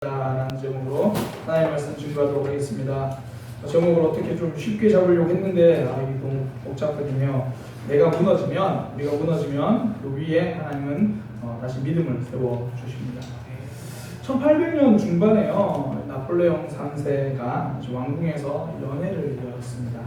라는 제목으로 하나님의 말씀 증거하도록 하겠습니다. 제목을 어떻게 좀 쉽게 잡으려고 했는데 이게 너무 복잡하거든요. 우리가 무너지면 그 위에 하나님은 다시 믿음을 세워주십니다. 1800년 중반에요. 나폴레옹 3세가 왕궁에서 연회를 열었습니다.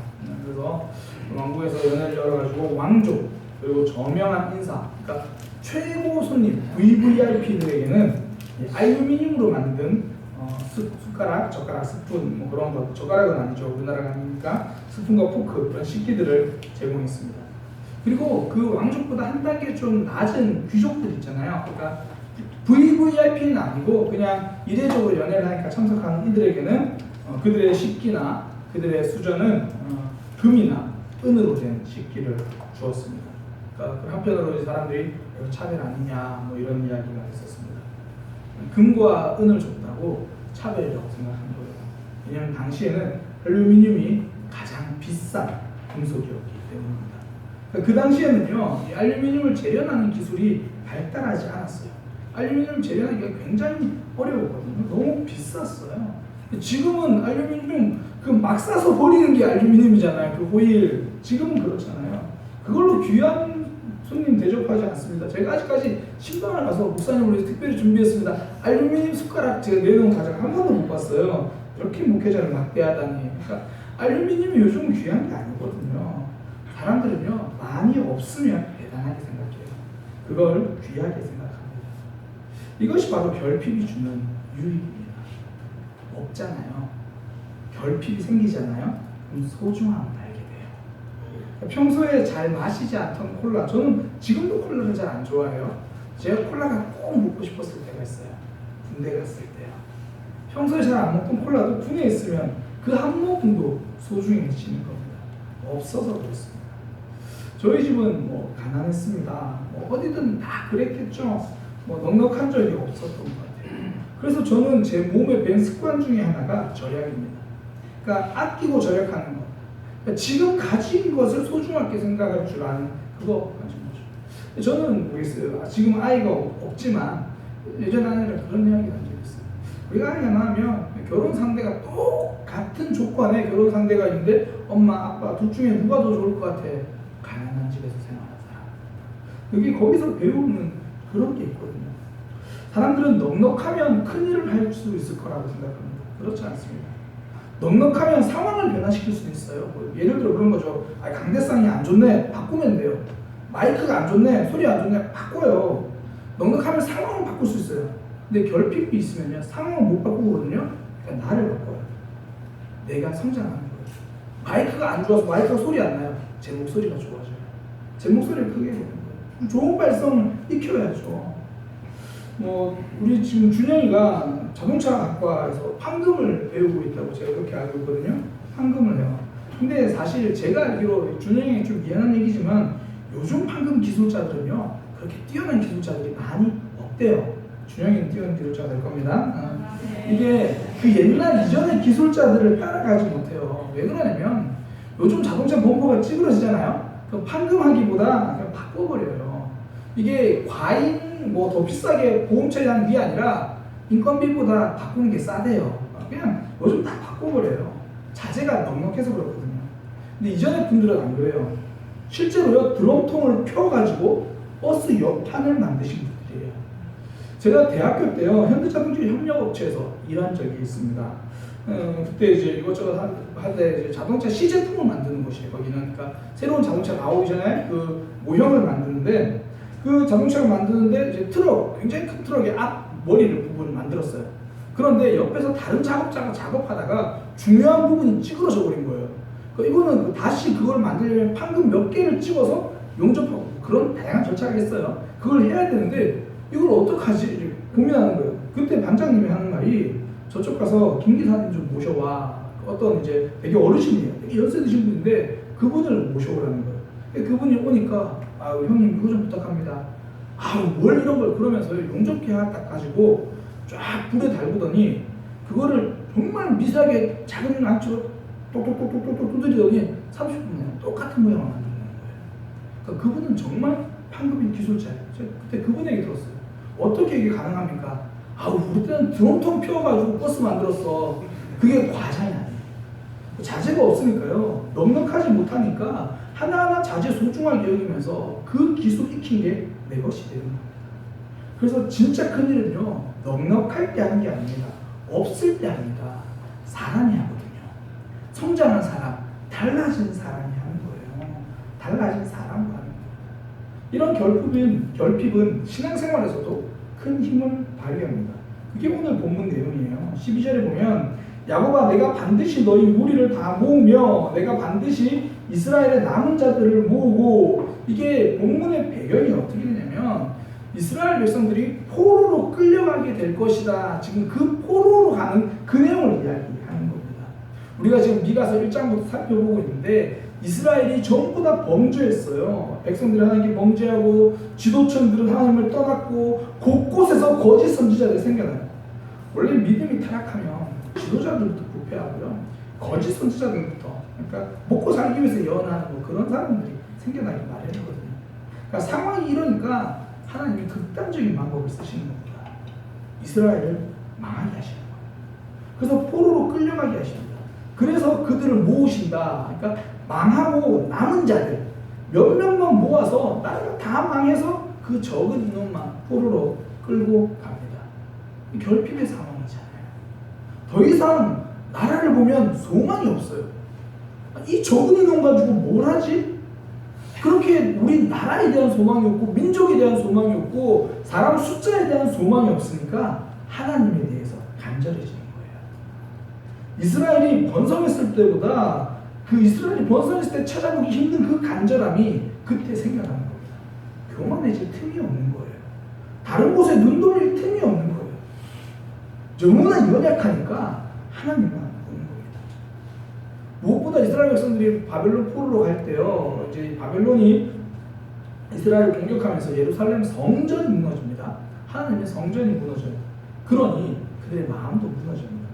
그래서 왕궁에서 연회를 열어가지고 왕족 그리고 저명한 인사, 그러니까 최고 손님 VVIP들에게는 알루미늄으로 만든 숟가락, 젓가락, 스푼 뭐 그런 것, 젓가락은 아니죠. 우리나라가 아니니까 스푼과 포크 그런 식기들을 제공했습니다. 그리고 그 왕족보다 한 단계 좀 낮은 귀족들 있잖아요. 그러니까 VVIP는 아니고 그냥 이례적으로 연애를 하니까 참석하는 이들에게는 그들의 식기나 그들의 수저는 금이나 은으로 된 식기를 주었습니다. 그러니까 한편으로 이제 사람들이 차별 아니냐 뭐 이런 이야기가 있었습니다. 금과 은을 줬다고 차별이라고 생각한 거예요. 왜냐하면 당시에는 알루미늄이 가장 비싼 금속이었기 때문입니다. 그 당시에는요, 이 알루미늄을 재련하는 기술이 발달하지 않았어요. 알루미늄을 재련하기가 굉장히 어려웠거든요. 너무 비쌌어요. 지금은 알루미늄 막 싸서 버리는 게 알루미늄이잖아요. 그 호일. 지금은 그렇잖아요. 그걸로 귀한 손님 대접하지 않습니다. 제가 아직까지 신방을 가서 목사님을 위해서 특별히 준비했습니다. 알루미늄 숟가락 제가 내놓은 가정 한 번도 못 봤어요. 이렇게 목회자를 막대하다니. 그러니까 알루미늄이 요즘 귀한 게 아니거든요. 사람들은요, 많이 없으면 대단하게 생각해요. 그걸 귀하게 생각합니다. 이것이 바로 결핍이 주는 유익입니다. 없잖아요. 결핍이 생기잖아요. 그럼 소중함을 알게 돼요. 평소에 잘 마시지 않던 콜라, 저는 지금도 콜라를 잘 안 좋아해요. 제가 콜라가 꼭 먹고 싶었을 때가 있어요. 군대 갔을 때요. 평소에 잘 안 먹던 콜라도 군에 있으면 그 한 모금도 소중해지는 겁니다. 없어서 그렇습니다. 저희 집은 뭐 가난했습니다. 뭐 어디든 다 그랬겠죠. 뭐 넉넉한 적이 없었던 것 같아요. 그래서 저는 제 몸에 밴 습관 중에 하나가 절약입니다. 그러니까 아끼고 절약하는 것. 그러니까 지금 가진 것을 소중하게 생각할 줄 아는 그거 가진 거죠. 저는 모르겠어요. 지금 아이가 없지만 예전 아내랑 그런 이야기를 한 적이 있어요. 우리가 아이가 나면 결혼 상대가 똑같은 조건의 결혼 상대가 있는데 엄마, 아빠 둘 중에 누가 더 좋을 것 같아? 가난한 집에서 생활한 사람. 그게 거기서 배우는 그런 게 있거든요. 사람들은 넉넉하면 큰 일을 할 수 있을 거라고 생각합니다. 그렇지 않습니다. 넉넉하면 상황을 변화시킬 수도 있어요. 뭐 예를 들어 그런 거죠. 강대상이 안 좋네, 바꾸면 돼요. 마이크가 안 좋네, 소리 안 좋네, 바꿔요. 넉넉하면 상황을 바꿀 수 있어요. 근데 결핍이 있으면요, 상황을 못 바꾸거든요. 그러니까 나를 바꿔요. 내가 성장하는 거예요. 마이크가 안 좋아서 마이크가 소리 안 나요. 제 목소리가 좋아져요. 제 목소리를 크게 해보는 거예요. 좋은 발성을 익혀야죠. 뭐 우리 지금 준영이가 자동차학과에서 판금을 배우고 있다고 제가 그렇게 알고 있거든요. 판금을 해요. 근데 사실 제가 알기로 준영이 좀 미안한 얘기지만 요즘 판금 기술자들은요, 그렇게 뛰어난 기술자들이 많이 없대요. 준영이는 뛰어난 기술자가 될 겁니다. 이게 그 옛날 이전의 기술자들을 따라가지 못해요. 왜 그러냐면 요즘 자동차 범퍼가 찌그러지잖아요. 그럼 판금하기보다 그냥 바꿔버려요. 이게 과잉 뭐 더 비싸게 보험 처리하는 게 아니라 인건비보다 바꾸는 게 싸대요. 그냥 요즘 다 바꿔버려요. 자재가 넉넉해서 그렇거든요. 근데 이전의 분들은 안 그래요. 실제로요, 드럼통을 펴가지고 버스 옆판을 만드신 분들이에요. 제가 대학교 때요, 현대자동차 협력업체에서 일한 적이 있습니다. 그때 이제 이것저것 할 때 자동차 시제품을 만드는 곳이에요. 거기는 그러니까 새로운 자동차 나오기 전에 그 모형을 만드는데, 그 자동차를 만드는데 이제 트럭, 굉장히 큰 트럭의 앞 머리를 부분을 만들었어요. 그런데 옆에서 다른 작업자가 작업하다가 중요한 부분이 찌그러져 버린 거예요. 이거는 다시 그걸 만들려면 판금 몇 개를 찍어서 용접하고 그런 다양한 절차가 있어요. 그걸 해야 되는데 이걸 어떡하지? 고민하는 거예요. 그때 반장님이 하는 말이, 저쪽 가서 김 기사님 좀 모셔와. 어떤 이제 되게 어르신이에요. 되게 연세 드신 분인데 그분을 모셔오라는 거예요. 그분이 오니까 형님 이거 좀 부탁합니다. 뭘 이런 걸, 그러면서 용접기 하나 딱 가지고 쫙 불에 달구더니 그거를 정말 미세하게 작은 안쪽으로 똑똑똑똑똑 두드리더니 30분에 똑같은 모양을 만드는 거예요. 그러니까 그분은 정말 판금인 기술자예요. 제가 그때 그분 얘기 들었어요. 어떻게 이게 가능합니까? 우리 때는 드럼통 피워가지고 버스 만들었어. 그게 과장이 아니에요. 자재가 없으니까요. 넉넉하지 못하니까 하나하나 자재 소중하게 여기면서 그 기술 익힌 게 내 것이 되는 겁니다. 그래서 진짜 큰일은요, 넉넉할 때 하는 게 아닙니다. 없을 때 합니다. 사람이 하거든요. 성장한 사람, 달라진 사람이 하는 거예요. 달라진 사람과 하는 거예요. 이런 결핍은 신앙생활에서도 큰 힘을 발휘합니다. 그게 오늘 본문 내용이에요. 12절에 보면 야곱아 내가 반드시 너희 무리를 다 모으며 내가 반드시 이스라엘의 남은 자들을 모으고, 이게 본문의 배경이 어떻게 되냐면 이스라엘 백성들이 포로로 끌려가게 될 것이다. 지금 그 포로로 가는 그 내용을 이야기하는 겁니다. 우리가 지금 미가서 1장부터 살펴보고 있는데 이스라엘이 전부 다 범죄했어요. 백성들이 하나님께 범죄하고 지도층들은 하나님을 떠났고 곳곳에서 거짓 선지자들이 생겨나요. 원래 믿음이 타락하면 지도자들부터 부패하고요, 거짓 선지자들부터, 그러니까 먹고 살기 위해서 예언하는 그런 사람들이 생겨나기 마련이거든요. 그러니까 상황이 이러니까 하나님이 극단적인 방법을 쓰시는 겁니다. 이스라엘을 망하게 하시는 거예요. 그래서 포로로 끌려가게 하십니다. 그래서 그들을 모으신다. 그러니까 망하고 남은 자들 몇 명만 모아서 나라가 다 망해서 그 적은 인원만 포로로 끌고 갑니다. 결핍의 상황이잖아요. 더 이상 나라를 보면 소망이 없어요. 이 적은 인원 가지고 뭘 하지? 그렇게 우리 나라에 대한 소망이 없고 민족에 대한 소망이 없고 사람 숫자에 대한 소망이 없으니까 하나님에 대해서 간절해지는 거예요. 이스라엘이 번성했을 때보다 그 이스라엘이 번성했을 때 찾아보기 힘든 그 간절함이 그때 생겨나는 겁니다. 교만해질 틈이 없는 거예요. 다른 곳에 눈 돌릴 틈이 없는 거예요. 너무나 연약하니까 하나님만 보는 겁니다. 무엇보다 이스라엘 백성들이 바벨론 포로로 갈 때요, 이제 바벨론이 이스라엘을 공격하면서 예루살렘 성전이 무너집니다. 하나님의 성전이 무너져요. 그러니 그들의 마음도 무너집니다.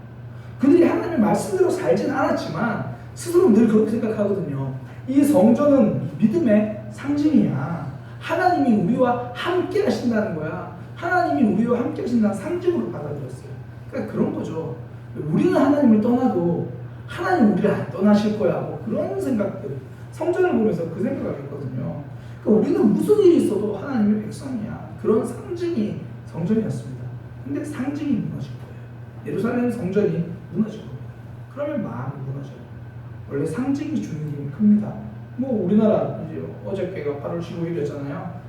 그들이 하나님의 말씀대로 살진 않았지만 스스로 늘 그렇게 생각하거든요. 이 성전은 믿음의 상징이야. 하나님이 우리와 함께 하신다는 거야. 하나님이 우리와 함께 하신다는 상징으로 받아들였어요. 그러니까 그런 거죠. 우리는 하나님을 떠나도 하나님 우리를 안 떠나실 거야. 뭐 그런 생각들. 성전을 보면서 그 생각을 했거든요. 그러니까 우리는 무슨 일이 있어도 하나님의 백성이야. 그런 상징이 성전이었습니다. 근데 상징이 무너질 거예요. 예루살렘 성전이 무너질 겁니다. 그러면 마음이 무너져요. 원래 상징이 주는 힘이 큽니다. 뭐 우리나라 이제 어저께가 8월 15일이었잖아요.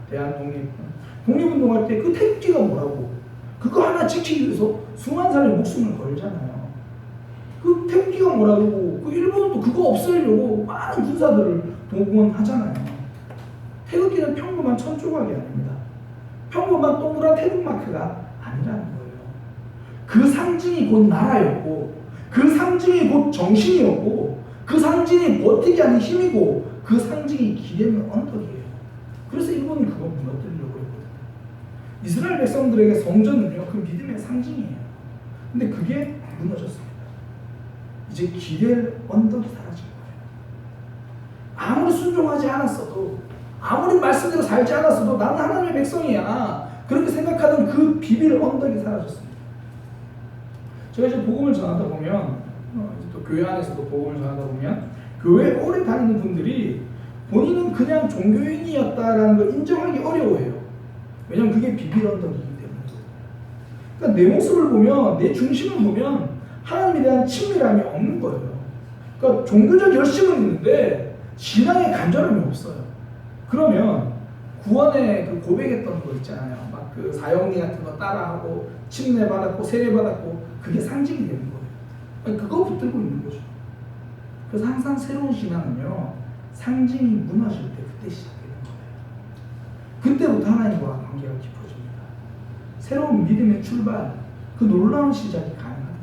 독립운동할 때 그 태극기가 뭐라고? 그거 하나 지키기 위해서 수많은 사람이 목숨을 걸잖아요. 그 태극기가 뭐라고? 그 일본도 그거 없애려고 많은 군사들을 동원하잖아요. 태극기는 평범한 천조각이 아닙니다. 평범한 동그란 태극 마크가 아니라는 거예요. 그 상징이 곧 나라였고, 그 상징이 곧 정신이었고, 그 상징이 버티게 하는 힘이고, 그 상징이 기대는 언덕이에요. 그래서 일본은 그걸 무너뜨리려고 했거든요. 이스라엘 백성들에게 성전은요, 그 믿음의 상징이에요. 근데 그게 무너졌습니다. 이제 기댈 언덕이 사라진 거예요. 아무리 순종하지 않았어도, 아무리 말씀대로 살지 않았어도 나는 하나님의 백성이야. 그렇게 생각하던 그 비빌 언덕이 사라졌습니다. 제가 이제 복음을 전하다 보면, 또 교회 안에서도 복음을 전하다 보면, 교회에 오래 다니는 분들이 본인은 그냥 종교인이었다라는 걸 인정하기 어려워해요. 왜냐면 그게 비빌 언덕이기 때문에. 그러니까 내 모습을 보면, 내 중심을 보면 하나님에 대한 친밀함이 없는 거예요. 그러니까 종교적 열심은 있는데 신앙의 간절함이 없어요. 그러면 구원에 그 고백했던 거 있잖아요. 막 그 사형리 같은 거 따라하고 침례 받았고 세례 받았고 그게 상징이 되는 거예요. 그러니까 그거 붙들고 있는 거죠. 그래서 항상 새로운 신앙은요, 상징이 무너질 때 그때 시작되는 거예요. 그때부터 하나님과 관계가 깊어집니다. 새로운 믿음의 출발, 그 놀라운 시작이 가능하다는 거예요.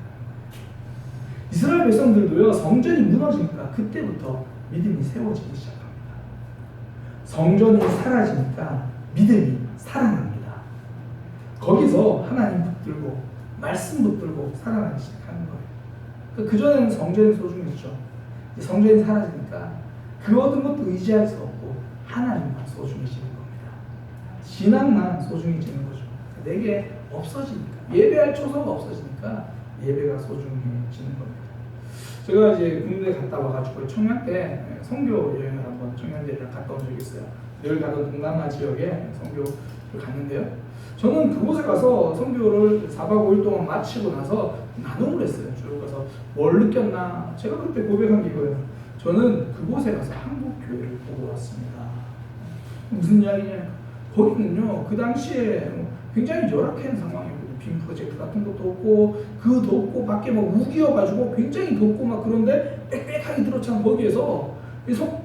이스라엘 백성들도요, 성전이 무너지니까 그때부터 믿음이 세워지기 시작합니다. 성전이 사라지니까 믿음이 살아납니다. 거기서 하나님 붙들고 말씀 붙들고 살아나기 시작하는 거예요. 그전에는 성전이 소중했죠. 성전이 사라지니까 그 어떤 것도 의지할 수 없고 하나님만 소중해지는 겁니다. 신앙만 소중해지는 거죠. 내게 없어지니까 예배할 초소가 없어지니까 예배가 소중해지는 겁니다. 제가 이제 군대 갔다 와가지고 청년 때 선교 여행을 한번 청년들이랑 갔다 온 적이 있어요. 늘 가던 동남아 지역에 선교를 갔는데요. 저는 그곳에 가서 선교를 4박 5일 동안 마치고 나서 나눔을 했어요. 쭉 가서 뭘 느꼈나? 제가 그때 고백한 게 이거예요. 저는 그곳에 가서 한국 교회를 보고 왔습니다. 무슨 이야기냐? 거기는요, 그 당시에 굉장히 열악한 상황이었거든요. 빔 프로젝트 같은 것도 없고, 그 덥고, 밖에 막 우기여가지고 굉장히 덥고 막 그런데 빽빽하게 들어찬 거기에서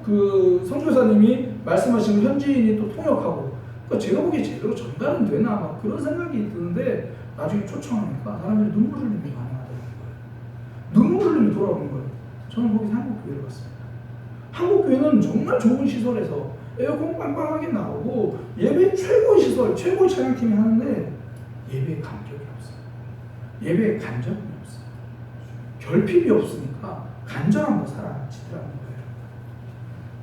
그 선교사님이 말씀하신 현지인이 또 통역하고, 그러니까 제가 보기에 제대로 전달은 되나 막 그런 생각이 드는데 나중에 초청하니까 사람들이 눈물 흘리며 반응하더라는 거예요. 눈물 흘리며 돌아오는 거예요. 저는 거기서 한국 교회를 갔습니다. 한국 교회는 정말 좋은 시설에서 에어컨 빵빵하게 나오고 예배 최고의 시설, 최고의 찬양팀이 하는데 예배에 감격이 없어요. 예배에 간절함이 없어요. 결핍이 없으니까 간절한 거 사라지더라는 거예요.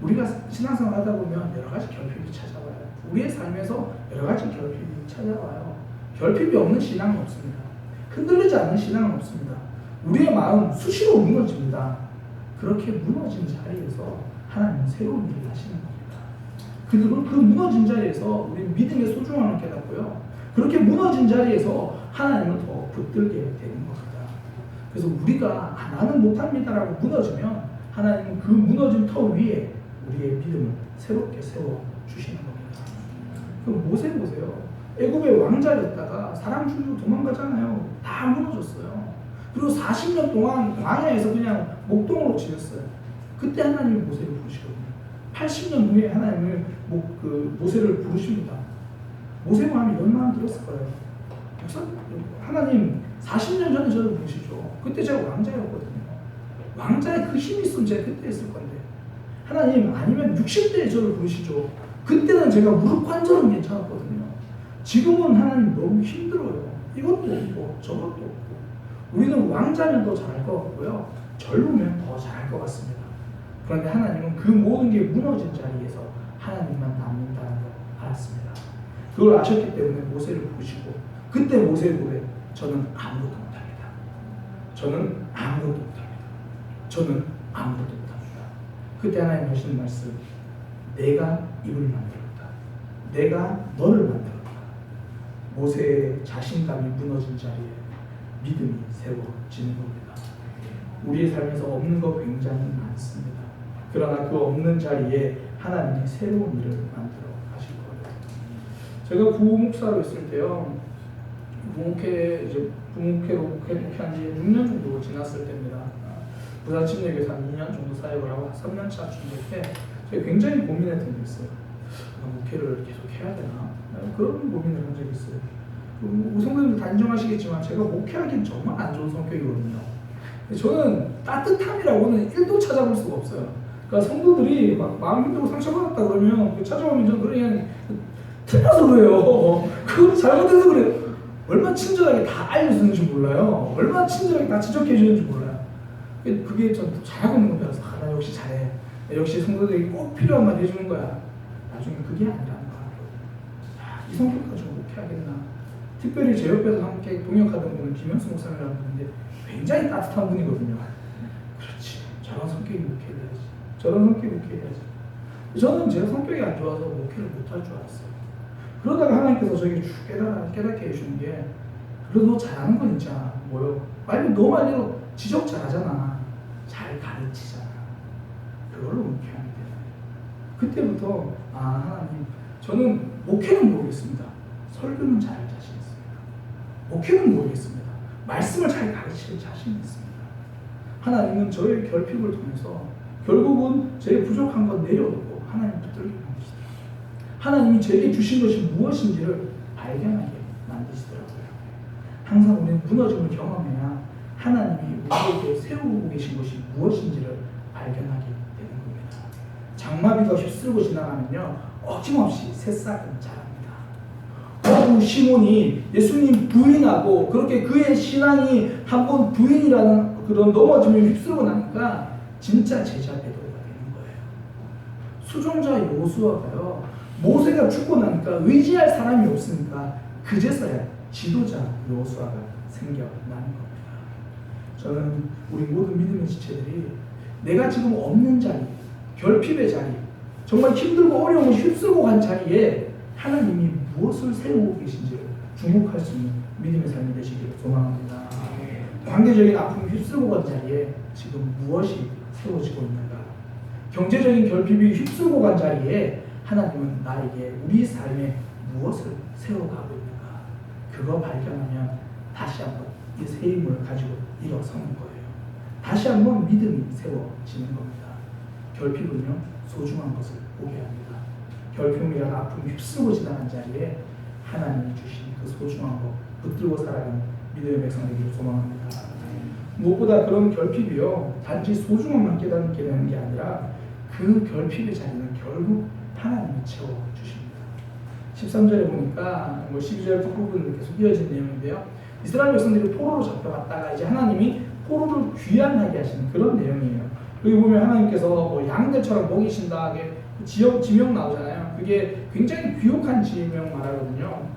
우리가 신앙생활 하다 보면 여러 가지 결핍이 찾아와요. 우리의 삶에서 여러 가지 결핍이 찾아와요. 결핍이 없는 신앙은 없습니다. 흔들리지 않는 신앙은 없습니다. 우리의 마음 수시로 무너집니다. 그렇게 무너진 자리에서 하나님은 새로운 일을 하시는 겁니다. 그리고 그 무너진 자리에서 우리 믿음의 소중함을 깨닫고요. 그렇게 무너진 자리에서 하나님을 더 붙들게 되는 겁니다. 그래서 우리가 나는 못합니다라고 무너지면 하나님은 그 무너진 터 위에 우리의 믿음을 새롭게 세워주시는 겁니다. 그럼 모세 보세요. 애굽의 왕자였다가 사람 죽이고 도망가잖아요. 다 무너졌어요. 그리고 40년 동안 광야에서 그냥 목동으로 지냈어요. 그때 하나님이 모세를 부르시거든요. 80년 후에 하나님을 모세를 부르십니다. 모세 마음이 얼마나 들었을 거예요. 하나님 40년 전에 저를 부르시죠. 그때 제가 왕자였거든요. 왕자의 그 힘이 있으면 제가 그때 했을 건데 하나님 아니면 60대에 저를 부르시죠. 그때는 제가 무릎 관절은 괜찮았거든요. 지금은 하나님 너무 힘들어요. 이것도 없고 저것도 없고 우리는 왕자면 더 잘할 것 같고요. 젊으면 더 잘할 것 같습니다. 그런데 하나님은 그 모든 게 무너진 자리에서 하나님만 남는다는 걸 알았습니다. 그걸 아셨기 때문에 모세를 부르시고 그때 모세의 고백 저는 아무것도 못합니다. 저는 아무것도 못합니다. 저는 아무것도 못합니다. 그때 하나님 하시는 말씀 내가 입을 만들었다. 내가 너를 만들었다. 모세의 자신감이 무너진 자리에 믿음이 세워지는 겁니다. 우리의 삶에서 없는 것 굉장히 많습니다. 그러나 그 없는 자리에 하나님이 새로운 일을 만들어 가실 거예요. 제가 부목사로 있을 때요. 부목회로 목회한 지 6년 정도 지났을 때입니다. 부산 침례교회에서 한 2년 정도 사역을 하고 3년차 중일 때 제가 굉장히 고민했던 게 있어요. 목회를 계속 해야 되나? 그런 고민을 한 적이 있어요. 성도님들 다 인정하시겠지만 제가 목회하기는 정말 안 좋은 성격이거든요. 저는 따뜻함이라고는 1도 찾아볼 수가 없어요. 그러니까 성도들이 막 마음 힘들고 상처받았다 그러면 찾아오면 저는 그냥 틀려서 그래요. 그걸 잘못해서 그래요. 얼마나 친절하게 다 알려주는지 몰라요. 얼마나 친절하게 다 지적해 주는지 몰라요. 그게 전 잘하고 있는 건 줄 알아서 나 역시 잘해. 역시 성도들이 꼭 필요한 말 해주는 거야. 나중에 그게 아니라는 거야. 이 성격 가지고 목회하겠나. 특별히 제 옆에서 함께 동역하던 분은 김현수 목사님이라는 분인데 굉장히 따뜻한 분이거든요. 그렇지. 저런 성격이 목회해야지. 저런 성격이 목회해야지. 저는 제 성격이 안 좋아서 목회를 못할 줄 알았어요. 그러다가 하나님께서 저에게 쭉 깨닫게 해주신 게 그래도 너 잘하는 건 있잖아. 뭐요? 말고 너 말대로 지적 잘하잖아. 잘 가르치잖아. 그걸로 목회하면 돼. 그때부터 하나님 저는 목회는 모르겠습니다. 설교는 잘할 자신 있습니다. 목회는 모르겠습니다. 말씀을 잘 가르칠 자신이 있습니다. 하나님은 저의 결핍을 통해서 결국은 제 부족한 것 내려놓고 하나님 붙들게 만드시더라고요. 하나님이 제게 주신 것이 무엇인지를 발견하게 만드시더라고요. 항상 우리는 무너짐을 경험해야 하나님이 우리에게 세우고 계신 것이 무엇인지를 발견하게 되는 겁니다. 장마비가 휩쓸고 지나가면요 어김없이 새싹은 자랍니다. 시몬이 예수님 부인하고 그렇게 그의 신앙이 한번 부인이라는 그런 넘어짐을 휩쓸고 나니까 진짜 제자 베드로가 되는 거예요. 수종자 요수아가요 모세가 죽고 나니까 의지할 사람이 없으니까 그제서야 지도자 여호수아가 생겨나는 겁니다. 저는 우리 모든 믿음의 지체들이 내가 지금 없는 자리, 결핍의 자리, 정말 힘들고 어려움을 휩쓸고 간 자리에 하나님이 무엇을 세우고 계신지를 주목할 수 있는 믿음의 삶이 되시기를 소망합니다. 관계적인 아픔을 휩쓸고 간 자리에 지금 무엇이 세워지고 있는가? 경제적인 결핍이 휩쓸고 간 자리에 하나님은 나에게 우리 삶에 무엇을 세워가고 있는가? 그거 발견하면 다시 한번 이 새 힘을 가지고 일어서는 거예요. 다시 한번 믿음이 세워지는 겁니다. 결핍은요, 소중한 것을 보게 합니다. 결핍이라는 아픔이 휩쓸고 지나간 자리에 하나님이 주신 그 소중한 것 붙들고 살아가는 믿음의 백성 되기를 소망합니다. 무엇보다 그런 결핍이요, 단지 소중함만 깨닫게 되는 게 아니라 그 결핍의 자리는 결국 하나님이 채워주십니다. 13절에 보니까 12절 끝부분은 계속 이어진 내용인데요, 이스라엘 백성들이 포로로 잡혀갔다가 이제 하나님이 포로를 귀환하게 하시는 그런 내용이에요. 여기 보면 하나님께서 양들처럼 먹이신다, 지명 나오잖아요. 그게 굉장히 귀혹한 지명 말하거든요.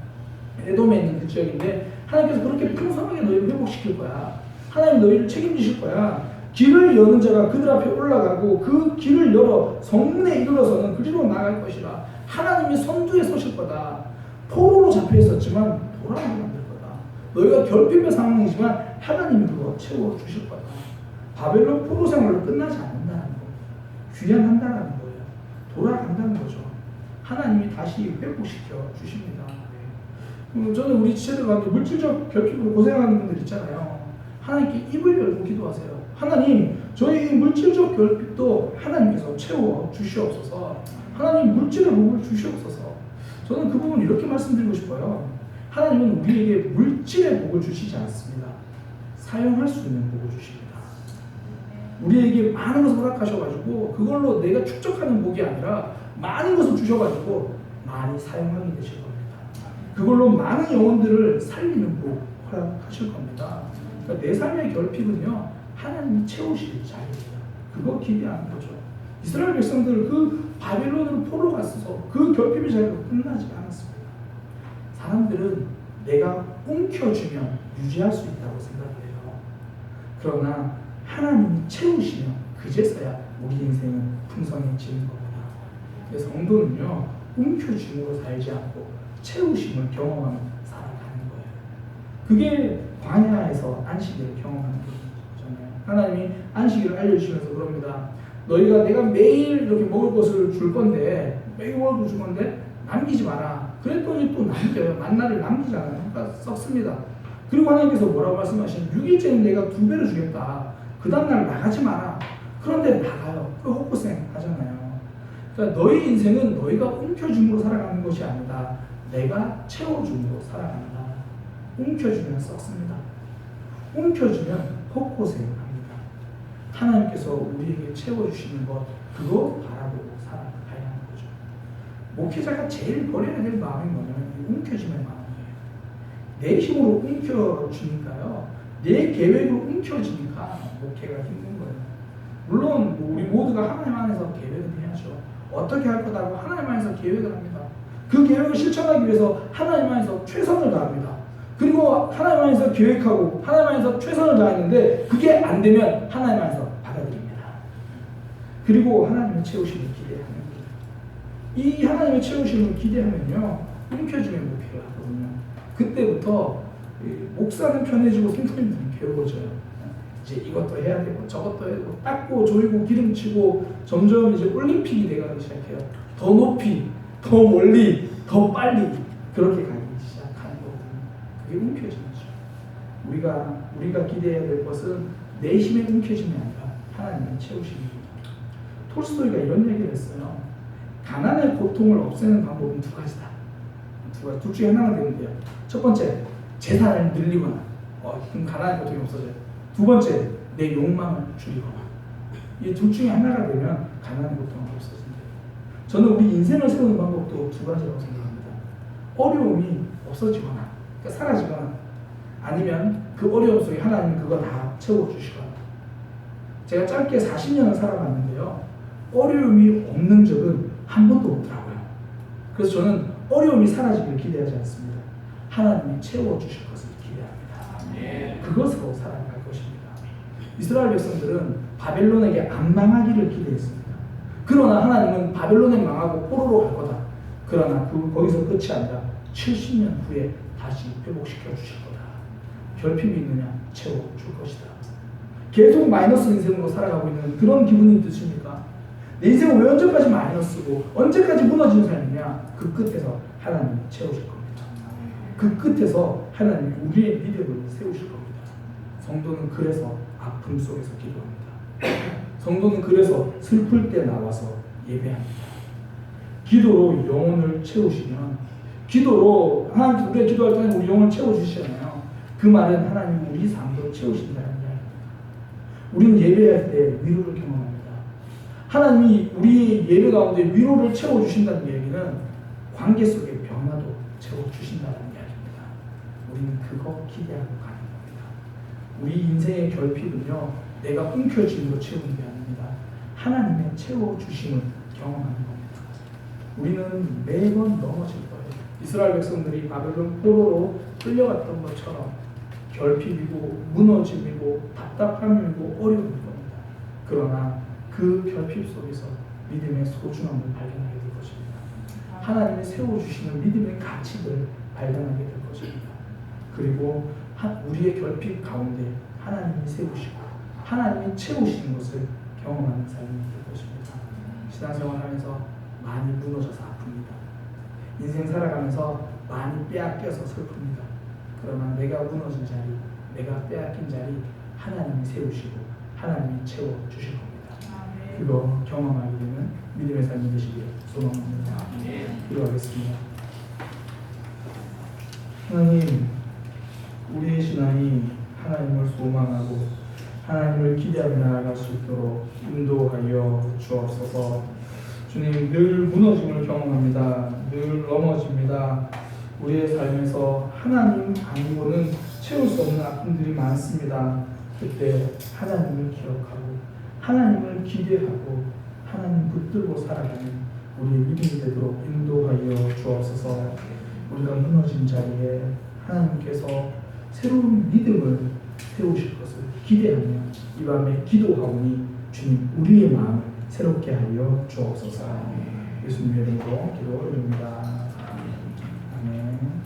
에돔에 있는 그 지역인데 하나님께서 그렇게 풍성하게 너희를 회복시킬 거야. 하나님 너희를 책임지실 거야. 길을 여는 자가 그들 앞에 올라가고 그 길을 열어 성문에 이르러서는 그리로 나갈 것이라. 하나님이 선두에 서실 거다. 포로로 잡혀 있었지만 돌아오게 만들 거다. 너희가 결핍의 상황이지만 하나님이 그거 채워주실 거다. 바벨론 포로 생활로 끝나지 않는다는 거예요. 귀환한다는 거예요. 돌아간다는 거죠. 하나님이 다시 회복시켜 주십니다. 저는 우리 지체들 가운데 물질적 결핍으로 고생하는 분들 있잖아요. 하나님께 입을 열고 기도하세요. 하나님, 저희 물질적 결핍도 하나님께서 채워 주시옵소서. 하나님 물질의 복을 주시옵소서. 저는 그 부분 이렇게 말씀드리고 싶어요. 하나님은 우리에게 물질의 복을 주시지 않습니다. 사용할 수 있는 복을 주십니다. 우리에게 많은 것을 허락하셔가지고 그걸로 내가 축적하는 복이 아니라 많은 것을 주셔가지고 많이 사용하게 되실 겁니다. 그걸로 많은 영혼들을 살리는 복 허락하실 겁니다. 그러니까 내 삶의 결핍은요, 하나님이 채우실 자리입니다. 그거 기대하는 거죠. 이스라엘 백성들 그 바벨론으로 포로 갔어서 그 결핍의 자리가 끝나지 않았습니다. 사람들은 내가 움켜주면 유지할 수 있다고 생각해요. 그러나 하나님이 채우시면 그제서야 우리 인생은 풍성해지는 겁니다. 그래서 성도는요, 움켜줌으로 살지 않고 채우심을 경험하며 살아가는 거예요. 그게 광야에서 안식일을 경험하는 거잖아요. 하나님이 안식일을 알려주시면서 그럽니다. 너희가 내가 매일 이렇게 먹을 것을 줄 건데, 매일 먹을 것을 줄 건데 남기지 마라. 그랬더니 또 남겨요. 만나를 남기잖아요. 그러니까 썩습니다. 그리고 하나님께서 뭐라고 말씀하시면 6일째는 내가 2배로 주겠다. 그 다음날 나가지 마라. 그런데 나가요. 그 헛고생 하잖아요. 그러니까 너희 인생은 너희가 움켜줌으로 살아가는 것이 아니다. 내가 채워줌으로 살아간다. 움켜주면 썩습니다. 움켜주면 헛고생합니다. 하나님께서 우리에게 채워주시는 것, 그거 바라보고 살아가야 하는 거죠. 목회자가 제일 버려야 될 마음이 뭐냐면 움켜짐의 마음이에요. 내 힘으로 움켜주니까요, 내 계획으로 움켜지니까 목회가 힘든 거예요. 물론 우리 모두가 하나님 안에서 계획을 해야죠. 어떻게 할 거다고 하나님 안에서 계획을 합니다. 그 계획을 실천하기 위해서 하나님 안에서 최선을 다합니다. 그리고 하나님 안에서 계획하고 하나님 안에서 최선을 다했는데 그게 안 되면 하나님 안에서 받아들입니다. 그리고 하나님의 채우심을 기대하는 거예요. 이 하나님의 채우심을 기대하면요, 움켜쥐는 목회를 하거든요. 그때부터 목사는 편해지고 성도님들은 괴로워져요. 이제 이것도 해야 되고 저것도 해야 되고 닦고 조이고 기름치고 점점 이제 올림픽이 돼가기 시작해요. 더 높이, 더 멀리, 더 빨리 그렇게 가기 시작하는 거거든요. 그게 움켜짐이죠. 우리가 기대해야 될 것은 내 힘에 움켜짐이 아니라 하나님의 채우심입니다. 톨스토이가 이런 얘기를 했어요. 가난의 고통을 없애는 방법은 두 가지다. 둘 중에 하나가 되면 돼요. 첫 번째, 재산을 늘리거나 그럼 가난의 고통이 없어져요. 두 번째, 내 욕망을 줄이거나. 이 둘 중에 하나가 되면 가난의 고통은 없어진대요. 저는 우리 인생을 세우는 방법도 두 가지라고 생각합니다. 어려움이 없어지거나, 그러니까 사라지거나, 아니면 그 어려움 속에 하나님이 그거 다 채워주시거나. 제가 짧게 40년을 살아봤는데요, 어려움이 없는 적은 한 번도 없더라고요. 그래서 저는 어려움이 사라지길 기대하지 않습니다. 하나님이 채워주실 것을 기대합니다. 그것으로 살아갈 것입니다. 이스라엘 백성들은 바벨론에게 안 망하기를 기대했습니다. 그러나 하나님은 바벨론에 망하고 포로로 갈 거다. 그러나 거기서 끝이 아니라 70년 후에 다시 회복시켜 주실 거다. 결핍이 있느냐? 채워줄 것이다. 계속 마이너스 인생으로 살아가고 있는 그런 기분이 드십니까? 내 인생은 왜 언제까지 마이너스고 언제까지 무너지는 삶이냐? 그 끝에서 하나님이 채우실 겁니다. 그 끝에서 하나님이 우리의 믿음을 세우실 겁니다. 성도는 그래서 아픔 속에서 기도합니다. 성도는 그래서 슬플 때 나와서 예배합니다. 기도로 영혼을 채우시면, 기도로 하나님 우리가 기도할 때는 우리 영혼을 채워주시잖아요. 그 말은 하나님 우리 삶도 채우신다는 이야기입니다. 우리는 예배할 때 위로를 경험합니다. 하나님이 우리의 예배 가운데 위로를 채워주신다는 얘기는 관계 속의 변화도 채워주신다는 이야기입니다. 우리는 그거 기대하고 가는 겁니다. 우리 인생의 결핍은요, 내가 움켜쥐는 거 채우는 게 아닙니다. 하나님의 채워주심을 경험하는 겁니다. 우리는 매번 넘어질 거예요. 이스라엘 백성들이 바벨론 포로로 끌려갔던 것처럼 결핍이고 무너짐이고 답답함이고 어려움일 겁니다. 그러나 그 결핍 속에서 믿음의 소중함을 발견하게 될 것입니다. 하나님이 세워주시는 믿음의 가치를 발견하게 될 것입니다. 그리고 우리의 결핍 가운데 하나님이 세우시고 하나님이 채우시는 것을 경험하는 삶이 될 것입니다. 신앙생활하면서 많이 무너져서 아픕니다. 인생 살아가면서 많이 빼앗겨서 슬픕니다. 그러나 내가 무너진 자리, 내가 빼앗긴 자리 하나님이 세우시고 하나님이 채워주실 겁니다. 그거 경험하게 되는 믿음의 삶이 되시길 소망합니다. 기도하겠습니다. 하나님, 우리의 신앙이 하나님을 소망하고 하나님을 기대하며 나아갈 수 있도록 인도하여 주옵소서. 주님, 늘 무너짐을 경험합니다. 늘 넘어집니다. 우리의 삶에서 하나님 아니고는 채울 수 없는 아픔들이 많습니다. 그때 하나님을 기억하고 하나님을 기대하고 하나님 붙들고 살아가는 우리의 믿음이 되도록 인도하여 주옵소서. 우리가 무너진 자리에 하나님께서 새로운 믿음을 세우실 것을 기대하며 이 밤에 기도하오니 주님 우리의 마음을 새롭게 하여 주옵소서. 예수님의 이름으로 기도 올립니다. 아멘.